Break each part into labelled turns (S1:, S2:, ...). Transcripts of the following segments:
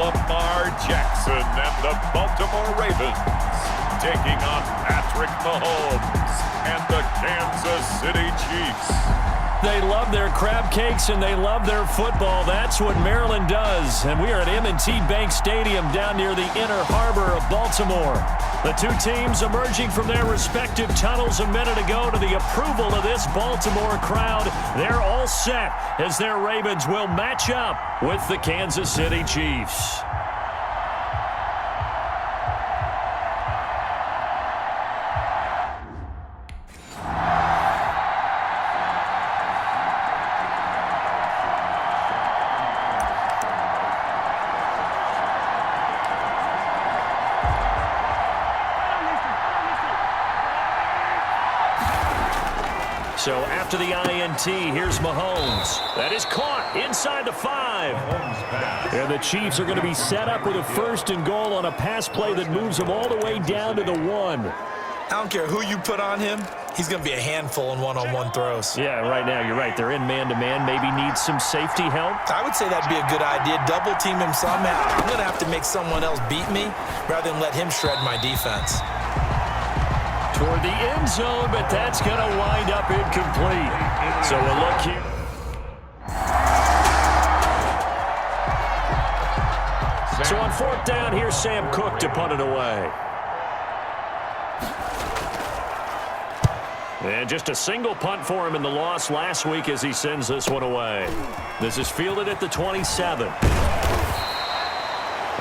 S1: Lamar Jackson and the Baltimore Ravens taking on Patrick Mahomes and the Kansas City Chiefs.
S2: They love their crab cakes and they love their football. That's what Maryland does. And we are at M&T Bank Stadium down near the inner harbor of Baltimore. The two teams emerging from their respective tunnels a minute ago to the approval of this Baltimore crowd. They're all set as their Ravens will match up with the Kansas City Chiefs. So after the INT, here's Mahomes. That is caught inside the 5. And the Chiefs are going to be set up with a 1st and goal on a pass play that moves them all the way down to the 1.
S3: I don't care who you put on him. He's going to be a handful in one-on-one throws.
S2: Yeah, right now, you're right. They're in man-to-man. Maybe needs some safety help.
S3: I would say that'd be a good idea. Double-team him somehow. I'm going to have to make someone else beat me rather than let him shred my defense.
S2: Toward the end zone, but that's going to wind up incomplete. So a look here. So on 4th down, here's Sam Cook to punt it away. And just a single punt for him in the loss last week as he sends this one away. This is fielded at the 27.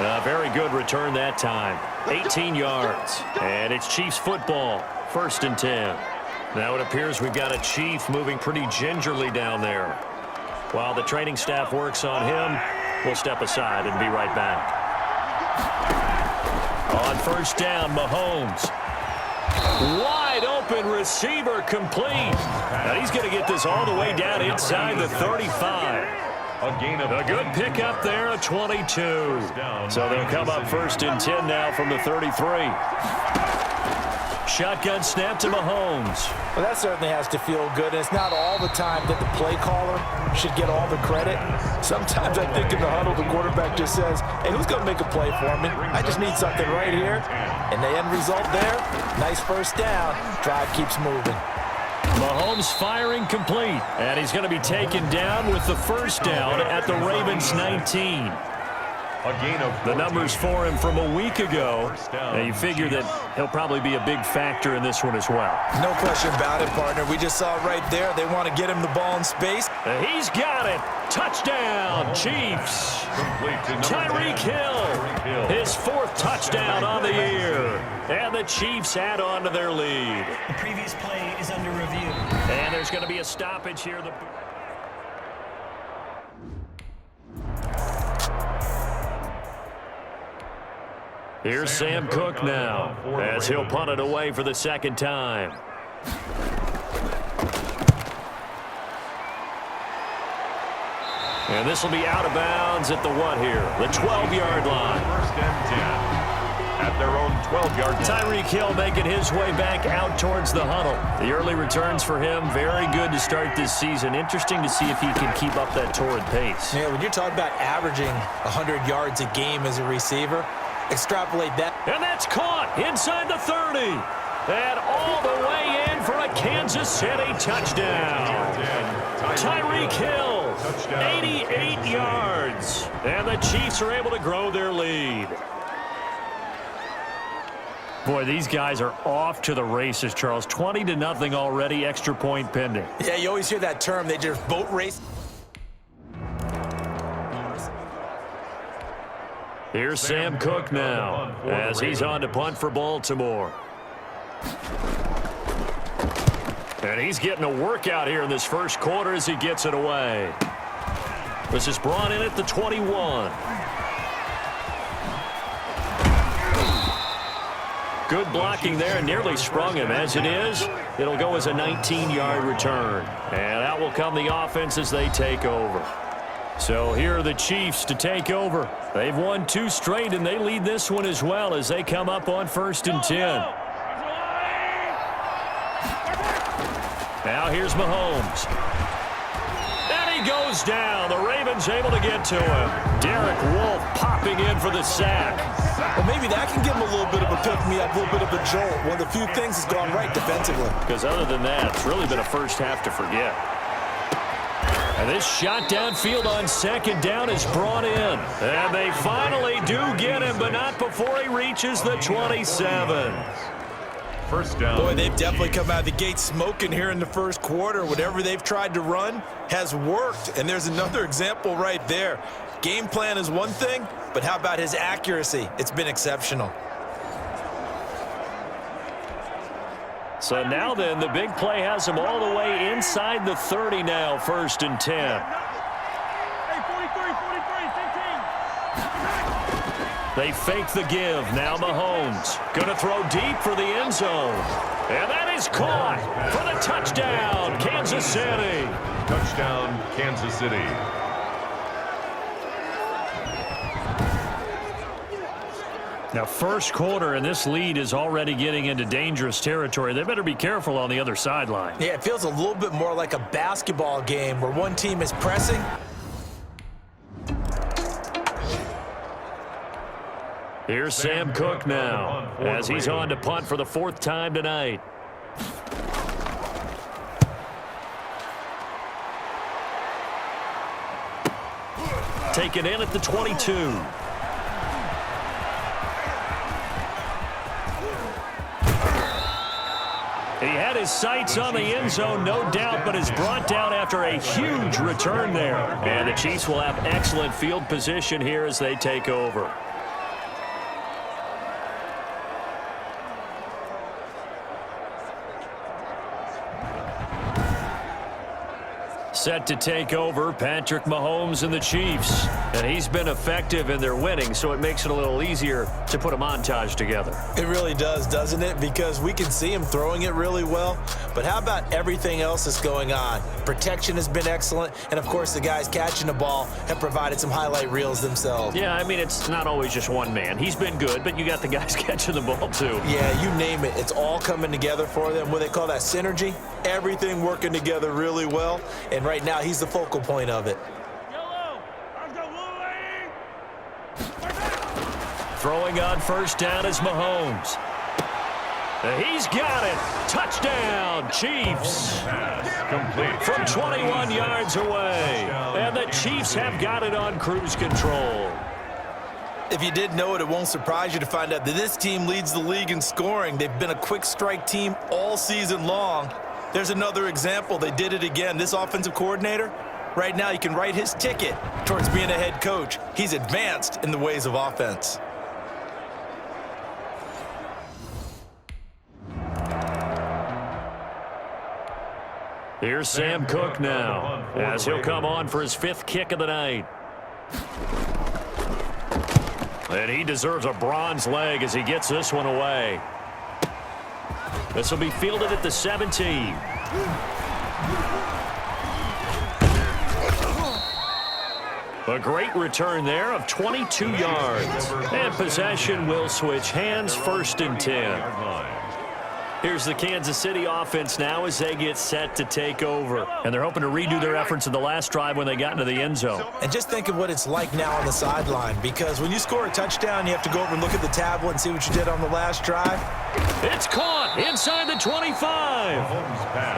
S2: A very good return that time. 18 yards. And it's Chiefs football. 1st and 10. Now it appears we've got a Chief moving pretty gingerly down there. While the training staff works on him, we'll step aside and be right back. On 1st down, Mahomes. Wide open receiver complete. And he's going to get this all the way down inside the 35. A good pickup there, a 22. So they'll come up 1st and 10 now from the 33. Shotgun snap to Mahomes.
S3: Well, that certainly has to feel good. And it's not all the time that the play caller should get all the credit. Sometimes I think in the huddle, the quarterback just says, hey, who's going to make a play for me? I just need something right here. And the end result there, nice 1st down. Drive keeps moving.
S2: Mahomes firing complete, and he's going to be taken down with the 1st down at the Ravens 19. The numbers for him from a week ago, and you figure that he'll probably be a big factor in this one as well.
S3: No question about it, partner. We just saw it right there. They want to get him the ball in space.
S2: He's got it. Touchdown, Chiefs. Tyreek Hill, his 4th touchdown on the year. And the Chiefs add on to their lead.
S4: The previous play is under review.
S2: And there's going to be a stoppage here. Here's Sam Cook now as he'll punt it away for the 2nd time. And this will be out of bounds at the what here? The 12-yard line.
S1: 1st and 10. At their own 12-yard line.
S2: Tyreek Hill making his way back out towards the huddle. The early returns for him, very good to start this season. Interesting to see if he can keep up that torrid pace.
S3: Yeah, when you're talking about averaging 100 yards a game as a receiver, extrapolate that.
S2: And that's caught inside the 30. And all the way in for a Kansas City touchdown. Tyreek Hill, 88 yards. And the Chiefs are able to grow their lead. Boy, these guys are off to the races, Charles. 20-0 already, extra point pending.
S3: Yeah, you always hear that term. They just boat race.
S2: Here's Sam Cook now as he's on to punt for Baltimore. And he's getting a workout here in this 1st quarter as he gets it away. This is brought in at the 21. Good blocking there and nearly sprung him. As it is, it'll go as a 19-yard return. And out will come the offense as they take over. So here are the Chiefs to take over. They've won 2 straight, and they lead this one as well as they come up on 1st and 10. Now here's Mahomes. And he goes goes down. The Ravens able to get to him. Derek Wolfe popping in for the sack.
S3: Well, maybe that can give him a little bit of a pick-me-up, a little bit of a jolt. One of the few things that's gone right defensively.
S2: Because other than that, it's really been a first half to forget. And this shot downfield on second down is brought in. And they finally do get him, but not before he reaches the 27.
S1: First down.
S3: Boy, they've definitely come out of the gate smoking here in the first quarter. Whatever they've tried to run has worked. And there's another example right there. Game plan is one thing, but how about his accuracy? It's been exceptional.
S2: So now then, the big play has him all the way inside the 30 now, 1st and 10.
S5: Hey, 43, 43, 15.
S2: They fake the give. Now Mahomes going to throw deep for the end zone. And that is caught for the touchdown, Kansas City.
S1: Touchdown, Kansas City.
S2: Now, first quarter, and this lead is already getting into dangerous territory. They better be careful on the other sideline.
S3: Yeah, it feels a little bit more like a basketball game where one team is pressing.
S2: Here's Sam Cook now, as he's on to punt for the 4th time tonight. Taken in at the 22. He had his sights on the end zone, no doubt, but is brought down after a huge return there. And the Chiefs will have excellent field position here as they take over. Set to take over, Patrick Mahomes and the Chiefs. And he's been effective in their winning, so it makes it a little easier to put a montage together.
S3: It really does, doesn't it? Because we can see him throwing it really well. But how about everything else that's going on? Protection has been excellent. And, of course, the guys catching the ball have provided some highlight reels themselves.
S2: Yeah, I mean, it's not always just one man. He's been good, but you got the guys catching the ball, too.
S3: Yeah, you name it. It's all coming together for them. What they call that synergy. Everything working together really well. And right now, he's the focal point of it.
S2: Throwing on 1st down is Mahomes. He's got it. Touchdown, Chiefs.
S1: Complete.
S2: From 21 yards away. And the Chiefs have got it on cruise control.
S3: If you didn't know it, it won't surprise you to find out that this team leads the league in scoring. They've been a quick strike team all season long. There's another example. They did it again. This offensive coordinator, right now you can write his ticket towards being a head coach. He's advanced in the ways of offense.
S2: Here's Sam Cook now, as he'll come on for his 5th kick of the night. And he deserves a bronze leg as he gets this one away. This will be fielded at the 17. A great return there of 22 yards. And possession will switch hands, 1st and 10. Here's the Kansas City offense now as they get set to take over. And they're hoping to redo their efforts in the last drive when they got into the end zone.
S3: And just think of what it's like now on the sideline, because when you score a touchdown, you have to go over and look at the tablet and see what you did on the last drive.
S2: It's caught inside the 25.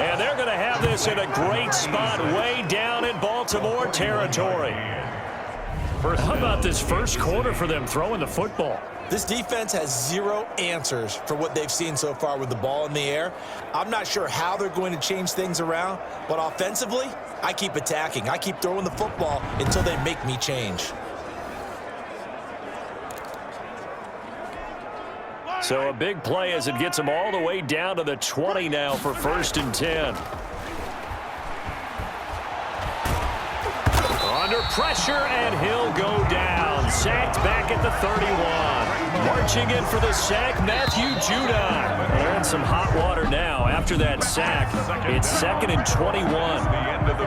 S2: And they're going to have this in a great spot way down in Baltimore territory. How about this first quarter for them throwing the football?
S3: This defense has zero answers for what they've seen so far with the ball in the air. I'm not sure how they're going to change things around, but offensively, I keep attacking. I keep throwing the football until they make me change.
S2: So a big play as it gets them all the way down to the 20 now for 1st and 10. Under pressure, and he'll go down. Sacked back at the 31. Marching in for the sack, Matthew Judon. They're in some hot water now after that sack. It's 2nd and 21.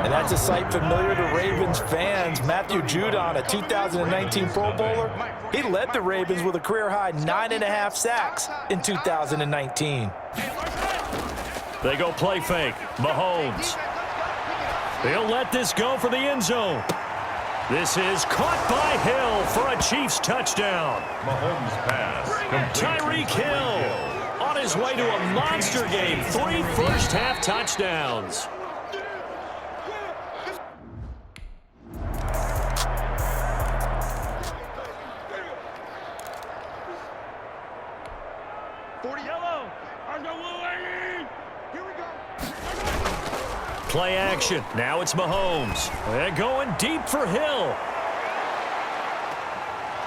S3: And that's a sight familiar to Ravens fans. Matthew Judon, a 2019 Pro Bowler, he led the Ravens with a career-high 9.5 sacks in 2019.
S2: They go play fake. Mahomes. They'll let this go for the end zone. This is caught by Hill for a Chiefs touchdown.
S1: Mahomes pass.
S2: Tyreek Hill on his way to a monster game. 3 first-half touchdowns.
S5: Yellow. Here we go.
S2: Play action. Now it's Mahomes. They're going deep for Hill.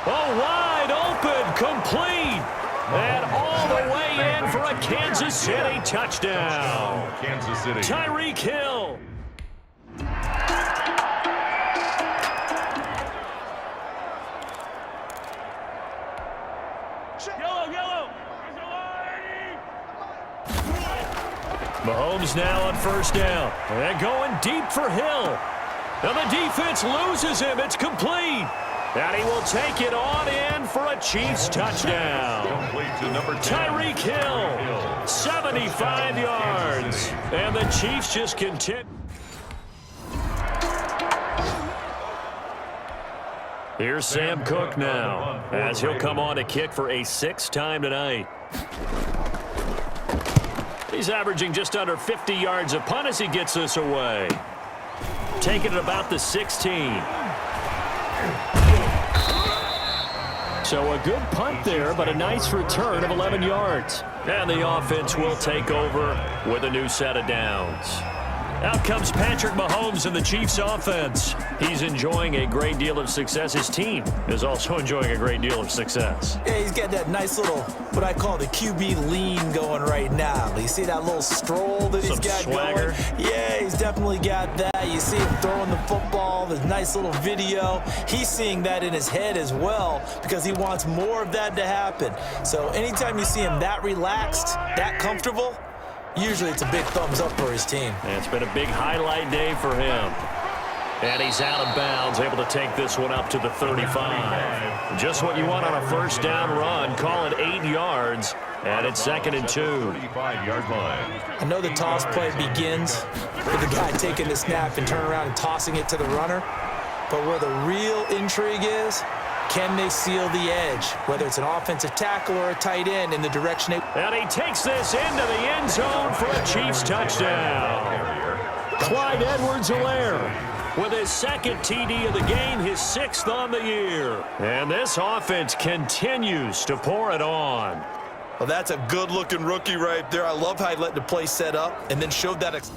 S2: Oh, wide open, complete. And all the way in for a Kansas City touchdown.
S1: Kansas City.
S2: Tyreek Hill.
S5: Yellow.
S2: Mahomes now on first down. They're going deep for Hill. And the defense loses him. It's complete. And he will take it on in for a Chiefs touchdown.
S1: Complete to number 10.
S2: Tyreek Hill, 75 yards. And the Chiefs just continue. Here's Sam Cook now, as he'll come on to kick for a 6th time tonight. He's averaging just under 50 yards a punt as he gets this away. Taking it about the 16. So a good punt there, but a nice return of 11 yards. And the offense will take over with a new set of downs. Out comes Patrick Mahomes and the Chiefs offense. He's enjoying a great deal of success. His team is also enjoying a great deal of success.
S3: Yeah, he's got that nice little, what I call the QB lean going right now. You see that little stroll that he's got
S2: swagger
S3: going? Yeah, he's definitely got that. You see him throwing the football, the nice little video. He's seeing that in his head as well because he wants more of that to happen. So anytime you see him that relaxed, that comfortable, usually it's a big thumbs up for his team.
S2: And it's been a big highlight day for him. And he's out of bounds, able to take this one up to the 35. Just what you want on a first down run. Call it 8 yards, and it's 2nd and 2.
S1: 35-yard line.
S3: I know the toss play begins with the guy taking the snap and turning around and tossing it to the runner. But where the real intrigue is, can they seal the edge, whether it's an offensive tackle or a tight end in the direction they...
S2: And he takes this into the end zone for a Chiefs touchdown. Clyde Edwards-Helaire with his 2nd TD of the game, his 6th on the year. And this offense continues to pour it on.
S3: Well, that's a good-looking rookie right there. I love how he let the play set up and then showed that...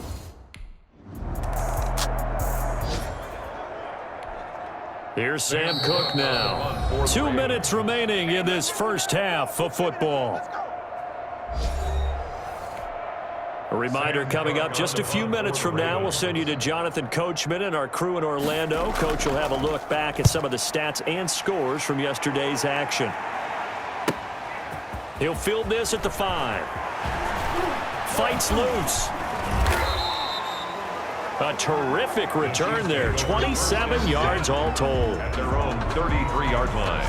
S2: Here's Sam Cook now. 2 minutes remaining in this first half of football. A reminder coming up just a few minutes from now. We'll send you to Jonathan Coachman and our crew in Orlando. Coach will have a look back at some of the stats and scores from yesterday's action. He'll field this at the 5. Fights loose. A terrific return there. 27 yards all told.
S1: At their own 33-yard line.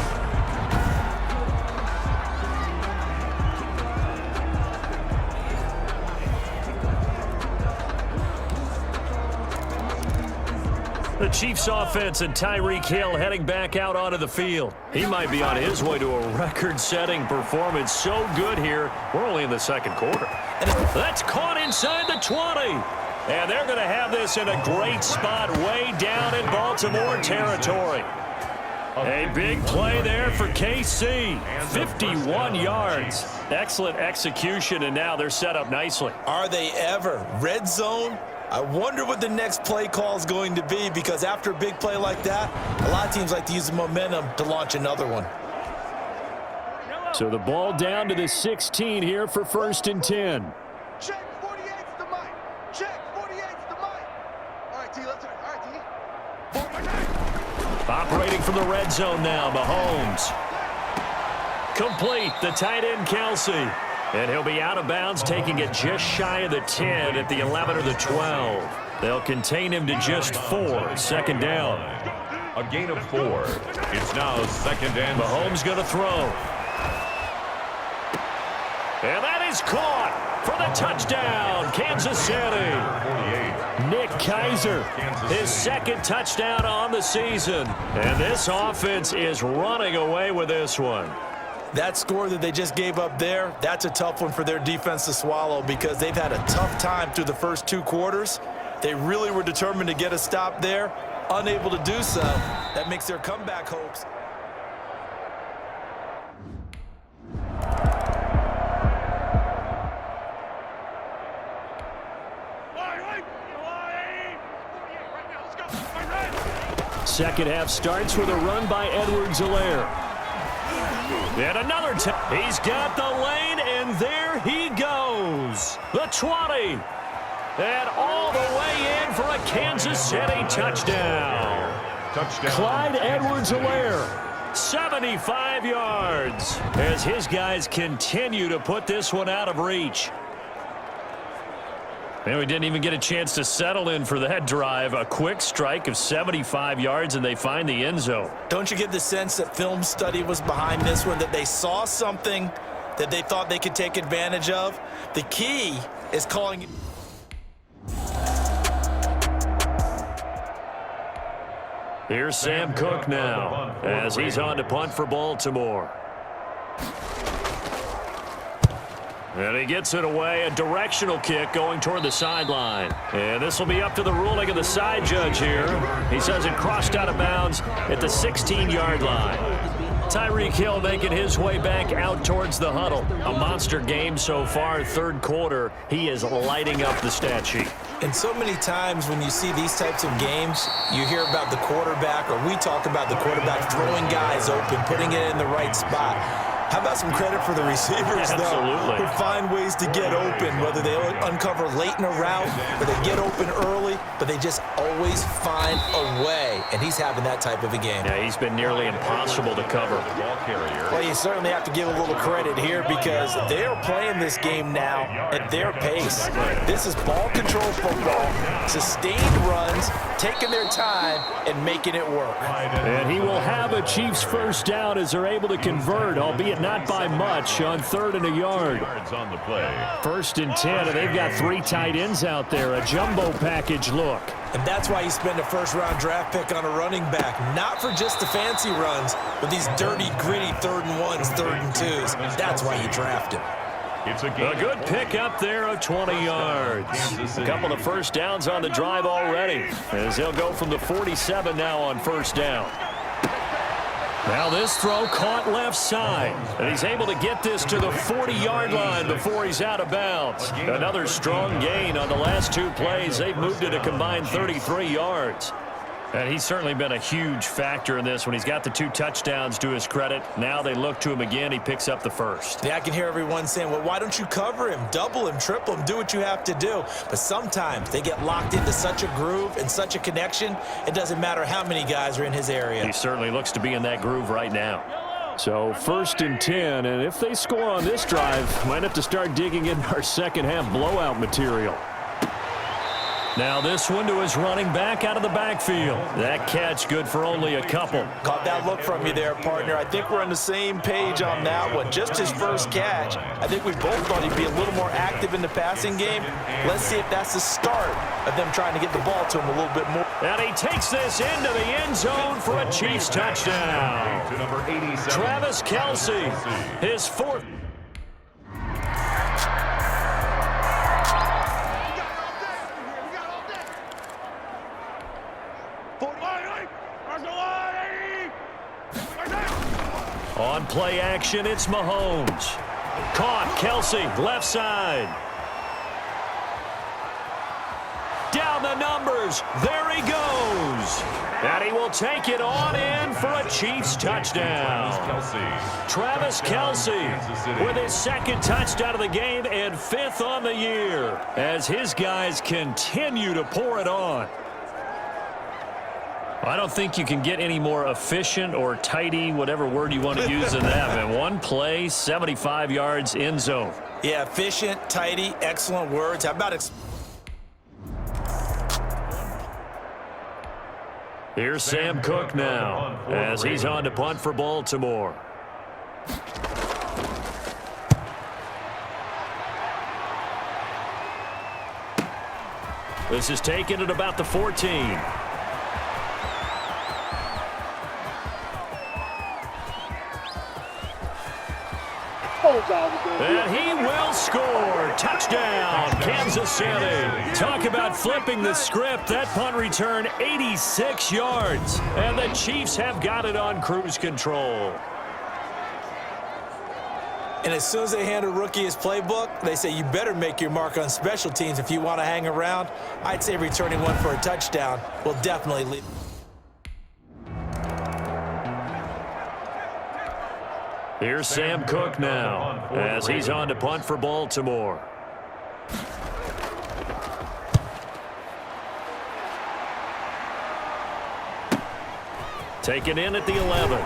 S2: The Chiefs offense and Tyreek Hill heading back out onto the field. He might be on his way to a record-setting performance. So good here. We're only in the 2nd quarter. That's caught inside the 20. And they're going to have this in a great spot way down in Baltimore territory. A big play there for KC. 51 yards. Excellent execution, and now they're set up nicely.
S3: Are they ever? Red zone? I wonder what the next play call is going to be, because after a big play like that, a lot of teams like to use the momentum to launch another one.
S2: So the ball down to the 16 here for 1st and 10.
S5: Check 48's the mic. Check 48's the mic. All right, T, let's all right, T.
S2: Operating from the red zone now, Mahomes. Complete, the tight end Kelsey. And he'll be out of bounds, taking it just shy of the 10 at the 11 or the 12. They'll contain him to just 4. 2nd down.
S1: A gain of 4. It's now 2nd and
S2: Mahomes going to throw. And that is caught for the touchdown, Kansas City.
S1: 48.
S2: Nick Kaiser, his second touchdown on the season. And this offense is running away with this one.
S3: That score that they just gave up there, that's a tough one for their defense to swallow because they've had a tough time through the first 2 quarters. They really were determined to get a stop there, unable to do so. That makes their comeback hopes.
S2: Second half starts with a run by Edwards-Helaire. And another time. He's got the lane, and there he goes. The 20. And all the way in for a Kansas City touchdown. Clyde Edwards-Helaire, 75 yards, as his guys continue to put this one out of reach. And we didn't even get a chance to settle in for that drive. A quick strike of 75 yards, and they find the end zone.
S3: Don't you get the sense that film study was behind this one, that they saw something that they thought they could take advantage of? The key is calling.
S2: Here's Sam Cook now, as he's on to punt for Baltimore. And he gets it away, a directional kick going toward the sideline. And this will be up to the ruling of the side judge here. He says it crossed out of bounds at the 16-yard line. Tyreek Hill making his way back out towards the huddle. A monster game so far, third quarter. He is lighting up the stat sheet.
S3: And so many times when you see these types of games, you hear about the quarterback, or we talk about the quarterback throwing guys open, putting it in the right spot. How about some credit for the receivers, though, who find ways to get open, whether they uncover late in a route or they get open early, but they just always find a way. And he's having that type of a game.
S2: Yeah, he's been nearly impossible to cover.
S3: Well, you certainly have to give a little credit here because they are playing this game now at their pace. This is ball control football, sustained runs, taking their time and making it work.
S2: And he will have a Chiefs first down as they're able to convert, albeit not by much, on 3rd and a yard. First and 10, and they've got 3 tight ends out there, a jumbo package look.
S3: And that's why you spend a first-round draft pick on a running back, not for just the fancy runs, but these dirty, gritty 3rd and 1s, 3rd and 2s. That's why you draft him.
S2: A good pick up there of 20 yards. A couple of first downs on the drive already, as he'll go from the 47 now on first down. Now this throw caught left side, and he's able to get this to the 40-yard line before he's out of bounds. Another strong gain on the last 2 plays. They've moved it a combined 33 yards. And he's certainly been a huge factor in this when he's got the 2 touchdowns to his credit. Now they look to him again. He picks up the first.
S3: Yeah, I can hear everyone saying, well, why don't you cover him, double him, triple him, do what you have to do. But sometimes they get locked into such a groove and such a connection, it doesn't matter how many guys are in his area.
S2: He certainly looks to be in that groove right now. So 1st and 10, and if they score on this drive, might have to start digging in our second half blowout material. Now this one to his running back out of the backfield. That catch good for only a couple.
S3: Caught that look from you there, partner. I think we're on the same page on that one. Just his first catch. I think we both thought he'd be a little more active in the passing game. Let's see if that's the start of them trying to get the ball to him a little bit more.
S2: And he takes this into the end zone for a Chiefs touchdown. Travis Kelce, his 4th. On play action, it's Mahomes. Caught, Kelce, left side. Down the numbers, there he goes. And he will take it on in for a Chiefs touchdown. Travis Kelce with his 2nd touchdown of the game and 5th on the year as his guys continue to pour it on. I don't think you can get any more efficient or tidy, whatever word you want to use in that. And 1 play, 75 yards, end zone.
S3: Yeah, efficient, tidy, excellent words. How about
S2: Here's Sam Cook now, as he's on to punt for Baltimore. This is taken at about the 14. And he will score. Touchdown, Kansas City. Talk about flipping the script. That punt return, 86 yards. And the Chiefs have got it on cruise control.
S3: And as soon as they hand a rookie his playbook, they say you better make your mark on special teams if you want to hang around. I'd say returning one for a touchdown will definitely lead.
S2: Here's Sam Cook now as he's on to punt for Baltimore. Taken in at the 11.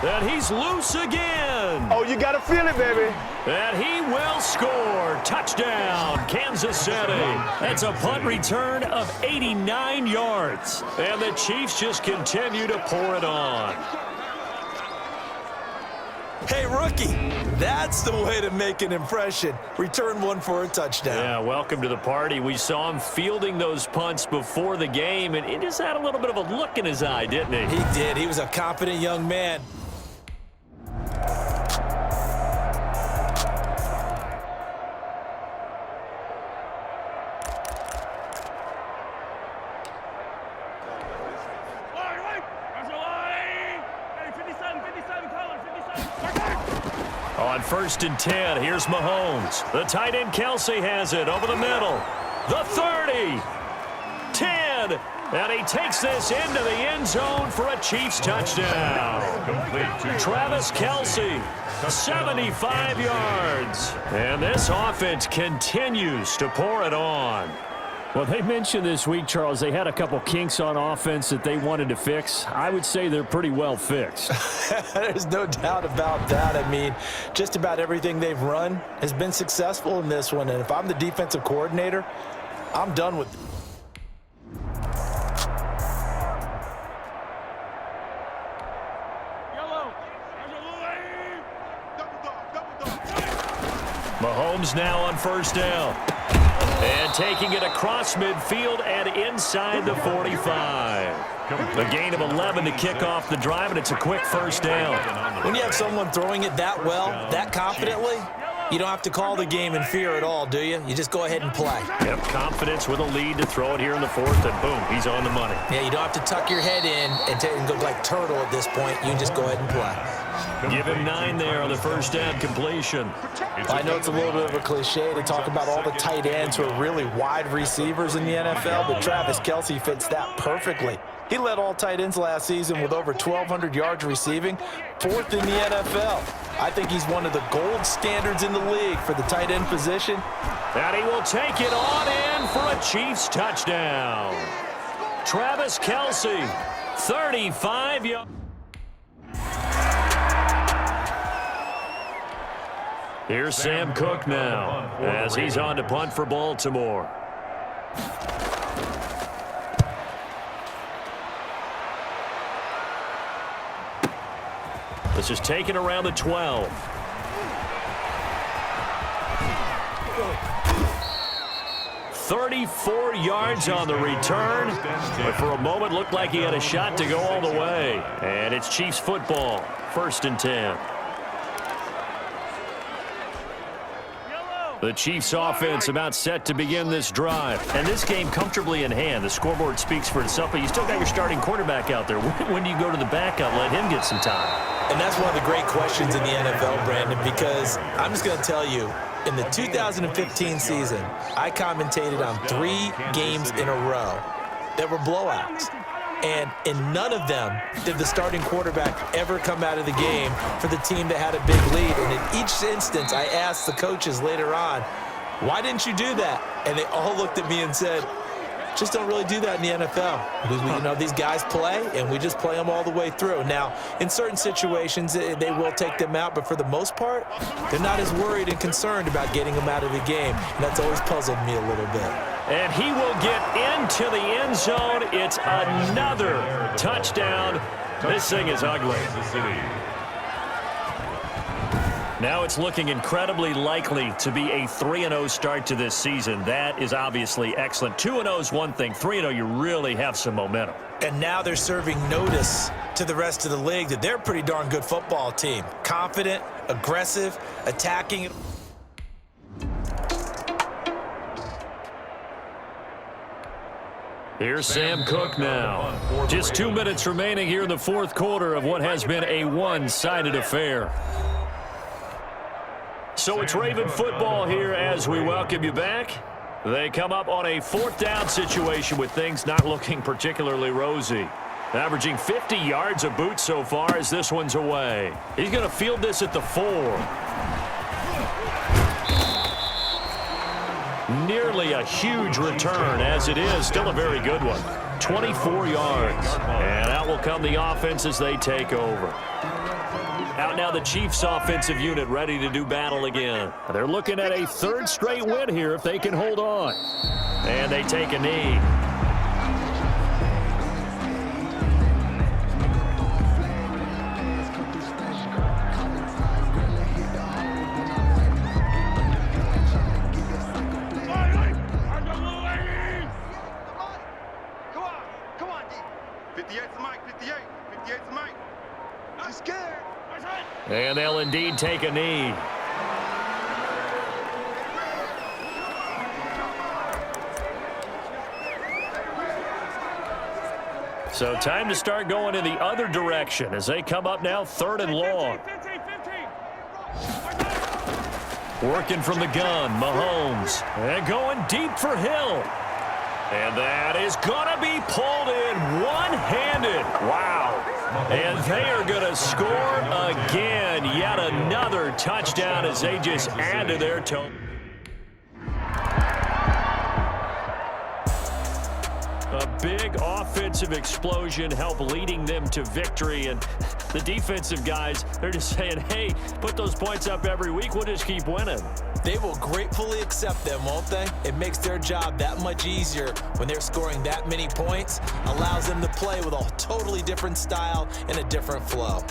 S2: And he's loose again.
S5: Oh, you got to feel it, baby.
S2: And he will score. Touchdown, Kansas City. That's a punt return of 89 yards. And the Chiefs just continue to pour it on.
S3: Hey, rookie, that's the way to make an impression. Return one for a touchdown.
S2: Yeah, welcome to the party. We saw him fielding those punts before the game, and he just had a little bit of a look in his eye, didn't he?
S3: He did. He was a confident young man.
S2: On 1st and 10, here's Mahomes. The tight end Kelsey has it over the middle. The 30. 10. And he takes this into the end zone for a Chiefs touchdown. Travis Kelsey, 75 yards. And this offense continues to pour it on.
S6: Well, they mentioned this week, Charles, they had a couple kinks on offense that they wanted to fix. I would say they're pretty well fixed.
S3: There's no doubt about that. I mean, just about everything they've run has been successful in this one. And if I'm the defensive coordinator, I'm done with it.
S2: Mahomes now on 1st down. And taking it across midfield and inside the 45. A gain of 11 to kick off the drive, and it's a quick 1st down.
S3: When you have someone throwing it that well, that confidently, you don't have to call the game in fear at all, do you? You just go ahead and play.
S2: Yep, confidence with a lead to throw it here in the 4th, and boom, he's on the money.
S3: Yeah, you don't have to tuck your head in and go like turtle at this point. You can just go ahead and play.
S2: Give him 9 there on the 1st down completion.
S3: I know it's a little bit of a cliche to talk about all the tight ends who are really wide receivers in the NFL, but Travis Kelsey fits that perfectly. He led all tight ends last season with over 1,200 yards receiving, 4th in the NFL. I think he's one of the gold standards in the league for the tight end position.
S2: And he will take it on in for a Chiefs touchdown. Travis Kelsey, 35 yards. Here's Sam Cook now as he's on to punt for Baltimore. This is taken around the 12. "34 yards on the return, but for a moment looked like he had a shot to go all the way. And it's Chiefs football, 1st and 10. The Chiefs offense about set to begin this drive. And this game comfortably in hand. The scoreboard speaks for itself, but you still got your starting quarterback out there. When do you go to the backup, let him get some time?
S3: And that's one of the great questions in the NFL, Brandon, because I'm just going to tell you, in the 2015 season, I commentated on 3 games in a row that were blowouts. And in none of them did the starting quarterback ever come out of the game for the team that had a big lead. And in each instance, I asked the coaches later on, why didn't you do that? And they all looked at me and said, just don't really do that in the NFL. Because these guys play, and we just play them all the way through. Now, in certain situations, they will take them out, but for the most part, they're not as worried and concerned about getting them out of the game. And that's always puzzled me a little bit.
S2: And he will get into the end zone. It's another touchdown. This thing is ugly. Now it's looking incredibly likely to be a 3-0 start to this season. That is obviously excellent. 2-0 is one thing. 3-0, you really have some momentum.
S3: And now they're serving notice to the rest of the league that they're a pretty darn good football team. Confident, aggressive, attacking.
S2: Here's Sam Cook now. Just 2 minutes remaining here in the fourth quarter of what has been a one-sided affair. So it's Raven football here as we welcome you back. They come up on a fourth down situation with things not looking particularly rosy. Averaging 50 yards a boot so far as this one's away. He's going to field this at the 4. Nearly a huge return as it is. Still a very good one. 24 yards. And out will come the offense as they take over. Out now the Chiefs offensive unit ready to do battle again. They're looking at a third straight win here if they can hold on. And they take a knee.
S5: Come on, D. 58's the mic, 58. 58's the mic. I'm scared.
S2: And they'll indeed take a knee. So time to start going in the other direction as they come up now 3rd and long. 15. Working from the gun, Mahomes. And going deep for Hill. And that is going to be pulled in one-handed. Wow. And they are going to score again. Yet another touchdown as they just add to their total. A big offensive explosion helped leading them to victory. And the defensive guys, they're just saying, hey, put those points up every week. We'll just keep winning.
S3: They will gratefully accept them, won't they? It makes their job that much easier when they're scoring that many points. Allows them to play with a totally different style and a different flow.